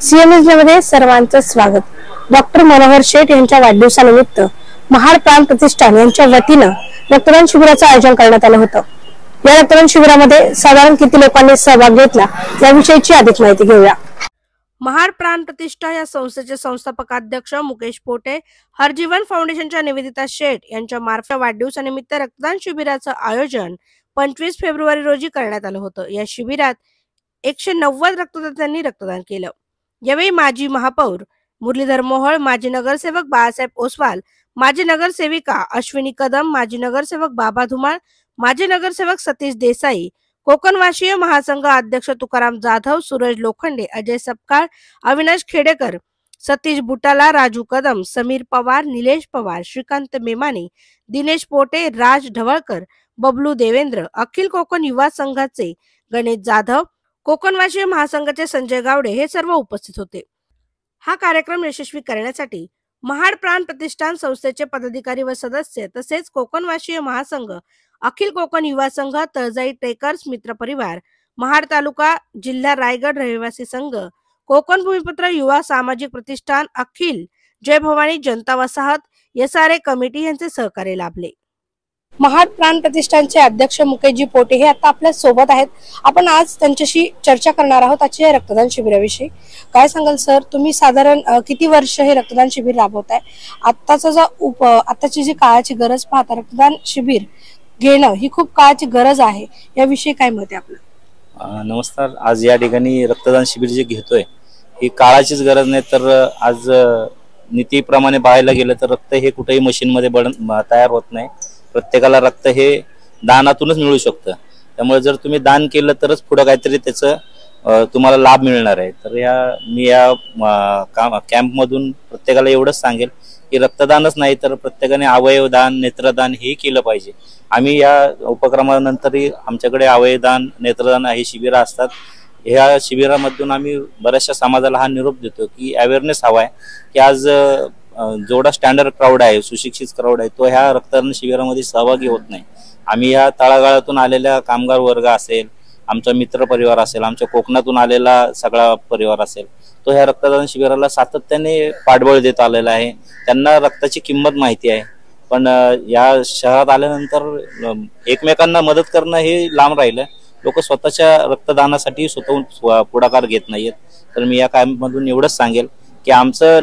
CMS सर्वांचं स्वागत। Doctor Manohar शेठ यांच्या वाढदिवसानिमित्त महाड प्राण प्रतिष्ठान यांच्या वतीनं रक्तदान शिबिराचं आयोजन करण्यात आलं होतं। या रक्तदान शिबिरामध्ये साधारण किती लोकांनी सहभाग घेतला याविषयीची अधिक माहिती घेऊया। महाड प्राण प्रतिष्ठा या संस्थेचे संस्थापक अध्यक्ष मुकेश पोटे, हरजीवन फाउंडेशनच्या निवेदिता शेठ यांच्या मार्फत वाढदिवसानिमित्त रक्तदान शिबिराचं आयोजन 25 फेब्रुवारी रोजी करण्यात आलं होतं। या शिबिरात 190 रक्तदात्यांनी रक्तदान केलं। यावेळी माजी महापौर मुरलीधर मोहोळ, माजी नगरसेवक बाळासाहेब ओसवाल, माजी नगरसेविका अश्विनी कदम, माजी नगरसेवक बाबा धुमाळ, माजी नगरसेवक सतीश देसाई, कोकण वाशीय महासंघ अध्यक्ष तुकाराम जाधव, सूरज लोखंडे, अजय सपकाळ, अविनाश खेडेकर, सतीश बुटाला, राजू कदम, समीर पवार, निलेश पवार, श्रीकांत मेमाने, दिनेश पोटे, राज ढवळकर, बबलू देवेंद्र, अखिल कोकण युवा संघाचे गणेश जाधव, कोकण वाशीय महासंघाचे संजय गावडे हे सर्व उपस्थित होते। हा कार्यक्रम यशस्वी करण्यासाठी महाड प्राण प्रतिष्ठान संस्थेचे पदाधिकारी व सदस्य तसेच कोकण वाशीय महासंघ, अखिल कोकण युवा संघ, तळजाई ट्रेकर्स मित्र परिवार, महाड तालुका जिल्हा रायगड रहिवासी संघ, कोकण भूमिपुत्र युवा सामाजिक प्रतिष्ठान, अखिल जय भवानी जनता वसाहत, SRA कमिटी यांचे सहकार्य लाभले। महाड प्राण प्रतिष्ठानचे अध्यक्ष मुकेशजी पोटे हे आता आपल्या सोबत आहेत। आपण आज त्यांच्याशी चर्चा करणार आहोत आजच्या रक्तदान शिबिराविषयी। काय सांगाल सर, तुम्ही साधारण किती वर्ष हे रक्तदान शिबिर राबवताय? आताची जी काळाची गरज पाहता रक्तदान शिबिर घेणं ही खूप काळाची गरज आहे, याविषयी काय मत आहे आपलं? नमस्कार। आज या ठिकाणी रक्तदान शिबिर जे घेतोय ही काळाचीच गरज नाही, तर आज नीतीप्रमाणे पाहायला गेलं तर रक्त हे कुठेही मशीन मध्ये तयार होत नाही। प्रत्येकाला रक्त हे दानातूनच मिळू शकतं। त्यामुळे जर तुम्ही दान केलं तरच पुढे काहीतरी त्याचं तुम्हाला लाभ मिळणार आहे। तर मी या कॅम्प मधून प्रत्येकाला एवढंच सांगेल की रक्तदानच नाही तर प्रत्येकाने अवयवदान, नेत्रदान हे केलं पाहिजे। आम्ही या उपक्रमानंतरही आमच्याकडे अवयवदान, नेत्रदान हे शिबिरं असतात। ह्या शिबिरामधून आम्ही बऱ्याचशा समाजाला हा निरोप देतो की अवेअरनेस हवा आहे की आज जेवढा स्टँडर्ड क्राऊड आहे, सुशिक्षित क्राऊड आहे, तो ह्या रक्तदान शिबिरामध्ये सहभागी होत नाही। आम्ही या तळागाळातून आलेल्या कामगार वर्ग असेल, आमचा मित्र परिवार असेल, आमच्या कोकणातून आलेला सगळा परिवार असेल, तो ह्या रक्तदान शिबिराला सातत्याने पाठबळ देत आलेला आहे। त्यांना रक्ताची किंमत माहिती आहे, पण या शहरात आल्यानंतर एकमेकांना मदत करणं हे लांब राहिलं। लोक स्वतःच्या रक्तदानासाठी स्वतःहून पुढाकार घेत नाहीत। तर मी या कॅम्पमधून एवढंच सांगेल की आमचं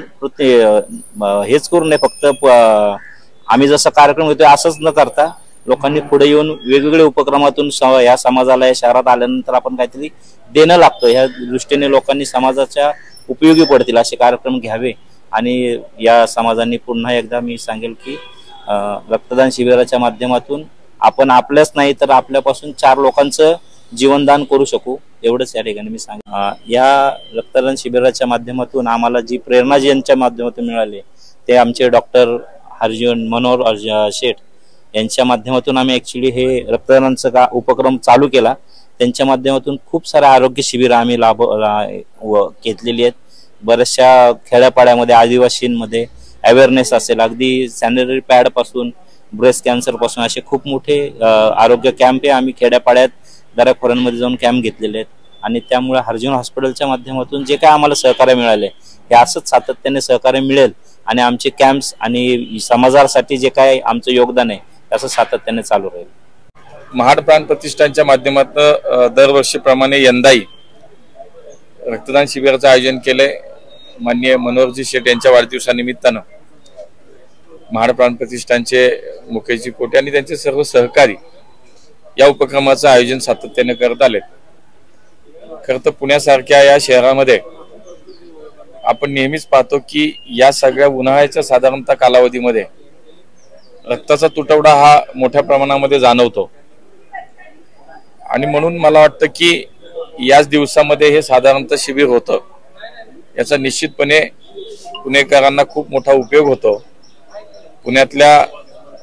हेच करू नये, फक्त आम्ही जसं कार्यक्रम घेतोय असंच न करता लोकांनी पुढे येऊन वेगवेगळ्या उपक्रमातून या समाजाला, या शहरात आल्यानंतर आपण काहीतरी देणं लागतं, ह्या दृष्टीने लोकांनी समाजाच्या उपयोगी पडतील असे कार्यक्रम घ्यावे। आणि या समाजांनी पुन्हा एकदा मी सांगेल की रक्तदान शिबिराच्या माध्यमातून आपण आपल्याच नाही तर आपल्यापासून 4 लोकांचं जीवनदान करू शकू, एवढंच या ठिकाणी मी सांगेन। या रक्तदान शिबिराच्या माध्यमातून आम्हाला जी प्रेरणा यांच्या माध्यमातून मिळाली ते आमचे डॉक्टर हरजीवन मनोहर शेठ यांच्या माध्यमातून आम्ही ऍक्च्युली हे रक्तदानाचा उपक्रम चालू केला। त्यांच्या माध्यमातून खूप सारे आरोग्य शिबिरं आम्ही घेतलेली आहेत। बऱ्याचशा खेड्यापाड्यामध्ये, आदिवासींमध्ये अवेअरनेस असेल, अगदी सॅनिटरी पॅड पासून ब्रेस्ट कॅन्सर पासून असे खूप मोठे आरोग्य कॅम्प आम्ही खेड्यापाड्यात, दऱ्याखोऱ्यांमध्ये जाऊन कॅम्प घेतलेले आहेत। आणि त्यामुळे हरजीवन हॉस्पिटलच्या माध्यमातून जे काय आम्हाला सहकार्य मिळाले हे असंच सातत्याने सहकार्य मिळेल आणि आमचे कॅम्प्स आणि समाजासाठी जे काय आमचं योगदान आहे त्याचं सातत्याने चालू राहील। महाड प्राण प्रतिष्ठानच्या माध्यमातून दरवर्षीप्रमाणे यंदाही रक्तदान शिबिराचं आयोजन केलंय। माननीय मनोहरजी शेठ यांच्या वाढदिवसानिमित्तानं महाड प्राण प्रतिष्ठानचे मुकेशजी पोटे आणि त्यांचे सर्व सहकारी या उपक्रमाचं आयोजन सातत्याने करत आले। खरं तर पुण्यासारख्या या शहरामध्ये आपण नेहमीच पाहतो की या सगळ्या उन्हाळ्याच्या साधारणतः कालावधीमध्ये रक्ताचा तुटवडा हा मोठ्या प्रमाणामध्ये जाणवतो। आणि म्हणून मला वाटतं की याच दिवसामध्ये हे साधारणतः शिबिर होतं, याचा निश्चितपणे पुणेकरांना खूप मोठा उपयोग होतो। पुण्यातल्या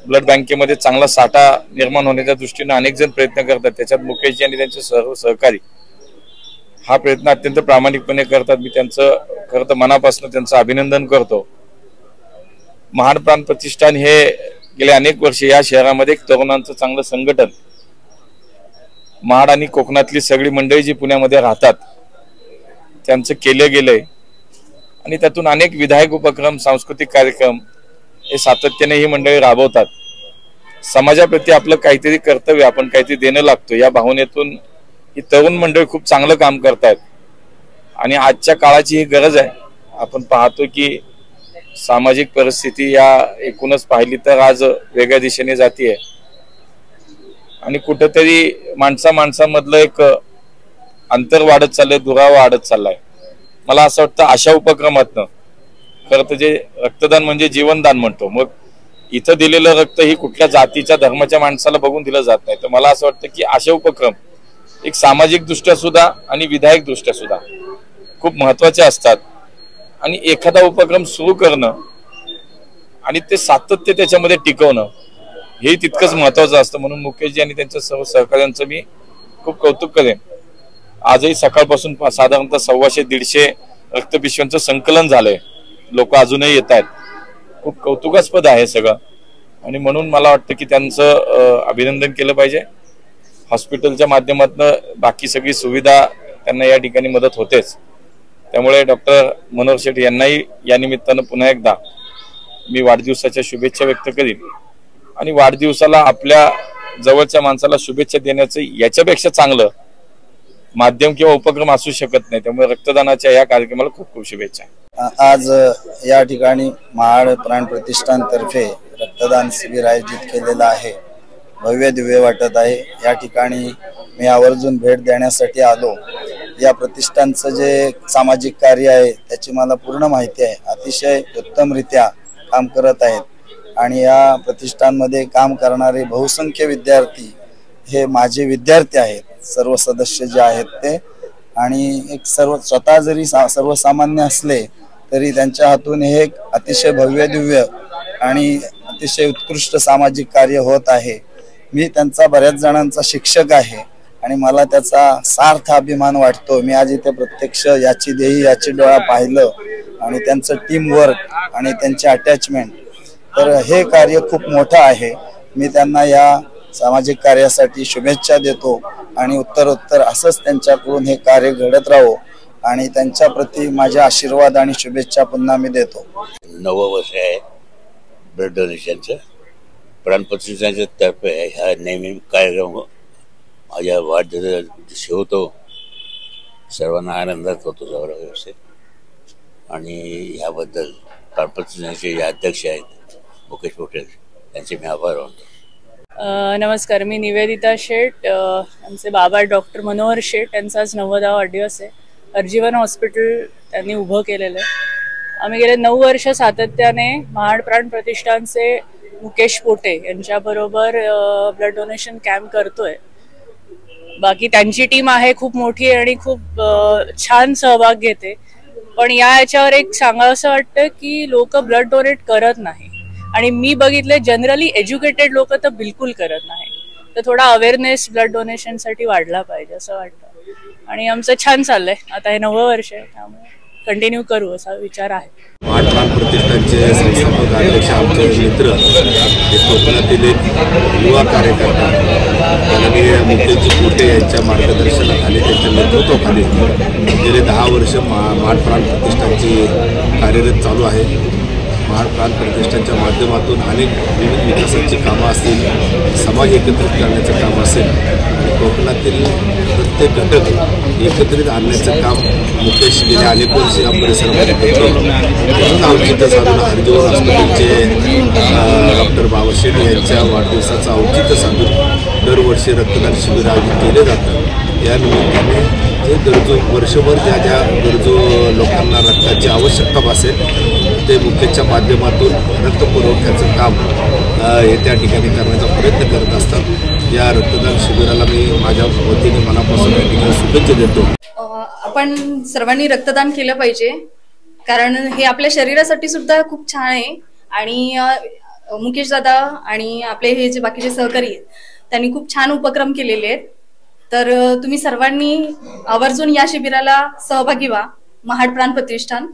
ब्लड बँकेमध्ये चांगला साठा निर्माण होण्याच्या दृष्टीने अनेक जण प्रयत्न करतात, त्याच्यात मुकेशजी आणि त्यांचे सर्व सहकारी हा प्रयत्न अत्यंत प्रामाणिकपणे करतात। मी त्यांचं खरं तर मनापासून त्यांचं अभिनंदन करतो। महाड प्राण प्रतिष्ठान हे गेले अनेक वर्ष या शहरामध्ये एक तरुणांचं चांगलं संघटन, महाड आणि कोकणातली सगळी मंडळी जी पुण्यामध्ये राहतात त्यांचं केलं गेलंय आणि त्यातून अनेक विधायक उपक्रम, सांस्कृतिक कार्यक्रम हे सातत्याने ही मंडळी राबवतात. समाजाप्रती आपलं काहीतरी कर्तव्य, आपण काहीतरी देणं लागतो या भावनेतून ही तरुण मंडळी खूप चांगलं काम करतात आणि आजच्या काळाची ही गरज आहे. आपण पाहतो की सामाजिक परिस्थिती या एकूणच पाहिली तर आज वेगळ्या दिशेने जातीये आणि कुठेतरी माणसामधलं एक अंतर वाढत चाललंय, दुरावा वाढत चाललाय. मला असं वाटतं अशा उपक्रमातनं, खरं तर जे रक्तदान म्हणजे जीवनदान म्हणतो, मग इथं दिलेलं रक्त ही कुठल्या जातीच्या धर्माच्या माणसाला बघून दिलं जात नाही. तर मला असं वाटतं की अशा उपक्रम एक सामाजिक दृष्ट्या सुद्धा आणि विधायक दृष्ट्या सुद्धा खूप महत्वाचे असतात आणि एखादा उपक्रम सुरू करणं आणि ते सातत्य त्याच्यामध्ये टिकवणं हे तितकंच महत्वाचं असतं. म्हणून मुकेशजी आणि त्यांच्या सर्व सहकार्यांचं मी खूप कौतुक करेन. आजही सकाळपासून साधारणतः 150-150 रक्तपिशव्यांचं संकलन झालंय. लोक अजूनही येत आहेत. खूप कौतुकास्पद आहे सगळं आणि म्हणून मला वाटतं की त्यांचं अभिनंदन केलं पाहिजे. हॉस्पिटलच्या माध्यमातून बाकी सगळी सुविधा त्यांना या ठिकाणी मदत होतेच. त्यामुळे डॉक्टर मनोहर शेठ यांनाही या निमित्तानं पुन्हा एकदा मी वाढदिवसाच्या शुभेच्छा व्यक्त करीन आणि वाढदिवसाला आपल्या जवळच्या माणसाला शुभेच्छा देण्याचं याच्यापेक्षा चांगलं माध्यम किंवा उपक्रम असू शकत नाही. त्यामुळे रक्तदानाच्या या कार्यक्रमाला खूप खूप शुभेच्छा. आज या ठिकाणी महाड प्राण प्रतिष्ठान तर्फे रक्तदान शिबिर आयोजित केलेलं आहे. भव्य दिव्य वाटत आहे. या ठिकाणी मी आवर्जून भेट देण्यासाठी आलो. या प्रतिष्ठानचं जे सामाजिक कार्य आहे त्याची मला पूर्ण माहिती आहे. अतिशय उत्तमरित्या काम करत आहेत आणि या प्रतिष्ठानमध्ये काम करणारे बहुसंख्य विद्यार्थी हे माझे विद्यार्थी आहेत. सर्व सदस्य जे आहेत ते आणि एक स्वतः जरी सर्वसामान्य असले तरी त्यांच्या हातून हे एक अतिशय भव्य दिव्य आणि अतिशय उत्कृष्ट सामाजिक कार्य होत आहे. मी त्यांचा बऱ्याच जणांचा शिक्षक आहे आणि मला त्याचा सार्थ अभिमान वाटतो. मी आज इथे प्रत्यक्ष याची देही याची डोळा पाहिलं आणि त्यांचं टीम वर्क आणि त्यांचे अटॅचमेंट, तर हे कार्य खूप मोठं आहे. मी त्यांना या सामाजिक कार्यासाठी शुभेच्छा देतो आणि उत्तरोत्तर असंच त्यांच्याकडून हे कार्य घडत राहो आणि त्यांच्या प्रती माझे आशीर्वाद आणि शुभेच्छा पुन्हा मी देतो. 9व वर्ष आहे ब्लड डोनेशनचं. प्राण प्रतिष्ठानच्या तर्फे ह्या नेहमी कार्यक्रम माझ्या वाढदिवशी होतो. सर्वांना आनंदात होतो सगळं व्यवस्थित आणि ह्याबद्दल प्राण प्रतिष्ठानचे जे अध्यक्ष आहेत मुकेश पोटे त्यांचे मी आभार मानतो. नमस्कार, मी निवेदिता शेठ. आमचे बाबा डॉक्टर मनोहर शेठ यांचा आज 90वा वाढदिवस आहे. अर्जीवन हॉस्पिटल त्यांनी उभं केलेलं आहे. आम्ही गेले 9 वर्ष सातत्याने महाड प्राण प्रतिष्ठानचे मुकेश पोटे यांच्याबरोबर ब्लड डोनेशन कॅम्प करतोय. बाकी त्यांची टीम आहे खूप मोठी आणि खूप छान सहभाग घेते. पण याच्यावर एक सांगावंसं वाटतं की लोक ब्लड डोनेट करत नाही आणि मी बघितले जनरली एज्युकेटेड लोक तर बिलकुल करत नाही. तर थोडा अवेअरनेस ब्लड डोनेशनसाठी वाढला पाहिजे असं वाटतं आणि आमचं छान चाललंय. आता हे 9वं वर्ष आहे त्यामुळे कंटिन्यू करू असा विचार आहे. महाड प्राण प्रतिष्ठानचे संस्थापक अध्यक्ष आमचे मित्र हे कोकणातील एक युवा कार्यकर्ता माननीय मुकेशजी पोटे यांच्या मार्गदर्शनाखाली त्यांच्या नेतृत्वाखाली गेले 10 वर्ष महाड प्राण प्रतिष्ठानची कार्यरत चालू आहे. महाड प्राण प्रतिष्ठानच्या माध्यमातून अनेक विविध विकासाची कामं असतील, समाज एकत्रित करण्याचं काम असेल आणि कोकणातील प्रत्येक घटक एकत्रित आणण्याचं काम मुकेश गेल्या अनेक वर्ष या परिसरामध्ये करतो. म्हणून औचित्य साधून हरिजन हॉस्पिटलचे डॉक्टर बाबा शेठ यांच्या वाढदिवसाचं औचित्य साधून दरवर्षी रक्तदान शिबिर आयोजित केले जातात. या निमित्ताने जे गरजू वर्षभर ज्या गरजू लोकांना रक्ताची आवश्यकता भासेल ते मुकेशच्या माध्यमातून रक्त पुरवठ्याचं काम हे त्या ठिकाणी करण्याचा प्रयत्न करत असतात. या रक्तदान शिबिराला मी माझ्या वतीने मनापासून या ठिकाणी शुभेच्छा देतो. आपण सर्वांनी रक्तदान केलं पाहिजे कारण हे आपल्या शरीरासाठी सुद्धा खूप छान आहे आणि मुकेश दादा आणि आपले हे जे बाकीचे सहकारी आहेत त्यांनी खूप छान उपक्रम केलेले आहेत. तर तुम्ही सर्वांनी आवर्जून या शिबिराला सहभागी व्हा. महाड प्राण प्रतिष्ठान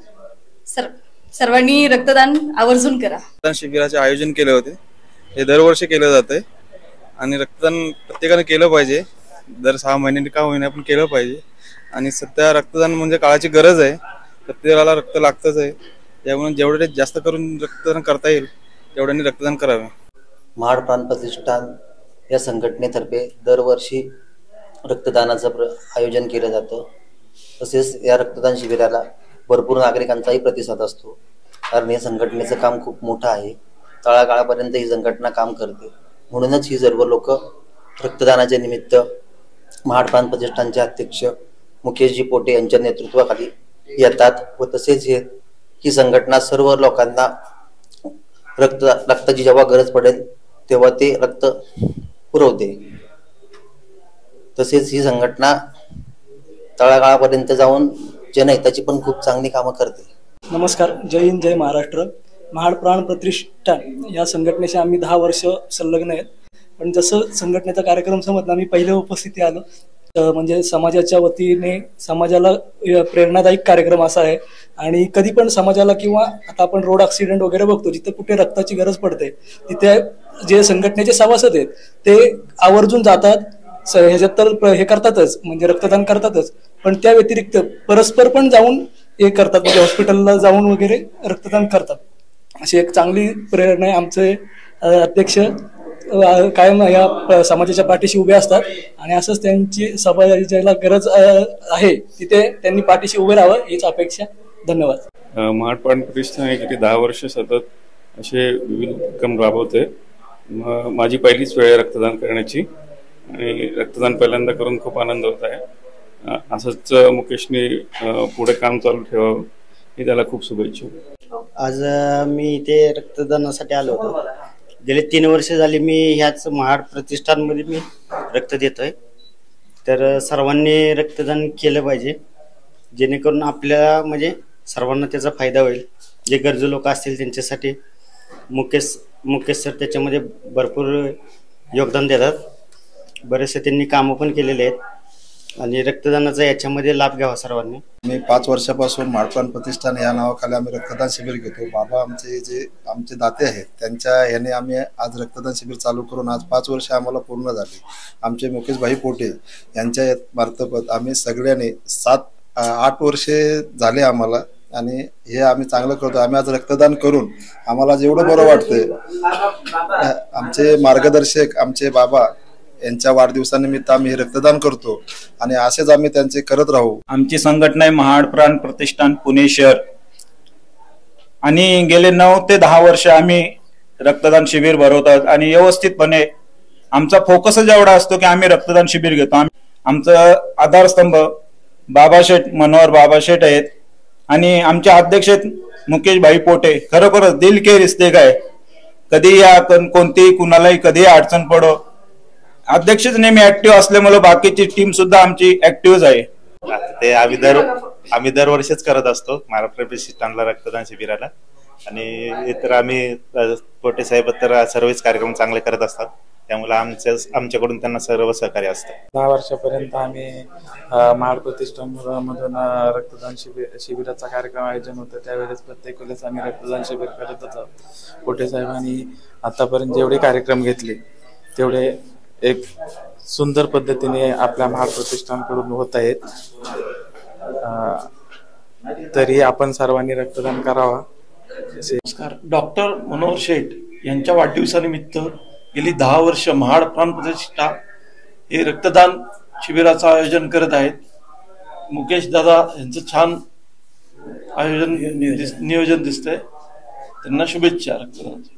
सर्वांनी रक्तदान आवर्जून करा. रक्तदान शिबिराचे आयोजन केले होते. हे दरवर्षी केलं जाते आणि रक्तदान प्रत्येकाने केलं पाहिजे. दर 6 महिन्यांनी का होईना पण केलं पाहिजे आणि सध्या रक्तदान म्हणजे काळाची गरज आहे प्रत्येकाला रक्त लागतच आहे, त्यामुळे जेवढे जास्त करून रक्तदान करता येईल तेवढ्यांनी रक्तदान करावे. महाड प्राण प्रतिष्ठान या संघटनेतर्फे दरवर्षी रक्तदानाचं आयोजन केलं जातं. तसेच या रक्तदान शिबिराला भरपूर नागरिकांचाही प्रतिसाद असतो, कारण या संघटनेचं काम खूप मोठं आहे. तळागाळापर्यंत ही संघटना काम करते. म्हणूनच ही सर्व लोक रक्तदानाच्या निमित्त महाड प्राण प्रतिष्ठानचे अध्यक्ष मुकेशजी पोटे यांच्या नेतृत्वाखाली येतात व तसेच ही संघटना सर्व लोकांना रक्ताची जेव्हा गरज पडेल तेव्हा ते रक्त पुरवते. तसेच ही संघटना तळागाळापर्यंत जाऊन जनहिताची पण खूप चांगली कामं करते. नमस्कार, जय हिंद, जय महाराष्ट्र. महाड प्राण प्रतिष्ठान या संघटनेशी आम्ही 10 वर्ष संलग्न आहेत. पण जसं संघटनेचा कार्यक्रम समजला आम्ही पहिल्या उपस्थिती आलो, म्हणजे समाजाच्या वतीने समाजाला प्रेरणादायी कार्यक्रम असा आहे. आणि कधी पण समाजाला किंवा आता आपण रोड ऍक्सिडेंट वगैरे बघतो, जिथे कुठे रक्ताची गरज पडते तिथे जे संघटनेचे सभासद आहेत ते आवर्जून जातात. ह्याच्यात तर हे करतातच, म्हणजे रक्तदान करतातच, पण त्या व्यतिरिक्त परस्पर पण जाऊन हे करतात, म्हणजे हॉस्पिटलला जाऊन वगैरे रक्तदान करतात. अशी एक चांगली प्रेरणा आहे. आमचे अध्यक्ष कायम या समाजाच्या पाठीशी उभे असतात आणि असंच त्यांची सभा ज्याला गरज आहे तिथे त्यांनी पाठीशी उभे राहावं हीच अपेक्षा. धन्यवाद. महाड प्राण प्रतिष्ठान गेली 10 वर्ष सतत असे विविध उपक्रम राबवते. माझी पहिलीच वेळ आहे रक्तदान करण्याची आणि रक्तदान पहिल्यांदा करून खूप आनंद होत आहे. असंच मुकेशने पुढे काम चालू ठेवावं ही त्याला खूप शुभेच्छा. आज मी इथे रक्तदानासाठी आलो होतो. गेले 3 वर्ष झाली मी ह्याच महाड प्रतिष्ठानमध्ये मी रक्त देतोय. तर सर्वांनी रक्तदान केलं पाहिजे, जेणेकरून आपल्याला म्हणजे सर्वांना त्याचा फायदा होईल. जे गरजू लोक असतील त्यांच्यासाठी मुकेश सर त्याच्यामध्ये भरपूर योगदान देतात. बरेचसे त्यांनी कामं पण केलेले आहेत आणि रक्तदानाचा याच्यामध्ये लाभ घ्यावा सर्वांनी. मी 5 वर्षापासून महाड प्राण प्रतिष्ठान या नावाखाली आम्ही रक्तदान शिबिर घेतो. बाबा आमचे दाते आहेत, त्यांच्या याने आम्ही आज रक्तदान शिबिर चालू करून आज 5 वर्ष आम्हाला पूर्ण झाली. आमचे मुकेशभाई पोटे यांच्या मार्फत आम्ही सगळ्यांनी 7-8 वर्षे झाले आम्हाला आणि हे आम्ही चांगलं करतो. आम्ही आज रक्तदान करून आम्हाला जेवढं बरं वाटतंय. आमचे मार्गदर्शक आमचे बाबा यांच्या वाढदिवसानिमित्त आम्ही रक्तदान करतो आणि असेच आम्ही त्यांचे करत राहू. आमची संघटना आहे महाड प्राण प्रतिष्ठान पुणे शहर आणि गेले 9 ते 10 वर्ष आम्ही रक्तदान शिबिर भरवतात आणि व्यवस्थितपणे आमचा फोकसच एवढा असतो की आम्ही रक्तदान शिबिर घेतो. आमचं आधारस्तंभ बाबाशेठ मनोहर बाबाशेठ आहेत आणि आमचे अध्यक्ष आहेत मुकेशभाई पोटे. खरोखरच दिल के रिश्ते काय, कधी या कोणतीही कुणालाही कधी अडचण पडो, अध्यक्षच नेहमी ऍक्टिव्ह असल्यामुळे बाकीची टीम सुद्धा आमची ऍक्टिव्हच आहे. ते आम्ही दरवर्षीच करत असतो महाराष्ट्र प्रतिष्ठानला रक्तदान शिबिराला आणि इतर आम्ही पोटे साहेब तर सर्वच कार्यक्रम चांगले करत असतात, त्यामुळे आमच्याकडून त्यांना सर्व सहकार्य असतं. 10 वर्षापर्यंत आम्ही महाड प्रतिष्ठान मधून रक्तदान शिबिराचा कार्यक्रम आयोजन होतं. त्यावेळेस प्रत्येक वेळेस आम्ही रक्तदान शिबिर करतच आहोत. पोटे साहेबांनी आतापर्यंत जेवढे कार्यक्रम घेतले तेवढे एक सुंदर पद्धतीने आपल्या महाड प्रतिष्ठानकडून होत आहेत. तरी आपण सर्वांनी रक्तदान करावा. नमस्कार, डॉक्टर मनोहर शेठ यांच्या वाढदिवसानिमित्त गेली 10 वर्ष महाड प्राण प्रतिष्ठान हे रक्तदान शिबिराचं आयोजन करत आहेत. मुकेश दादा यांचं छान नियोजन दिसतंय. त्यांना शुभेच्छा रक्तदानाची.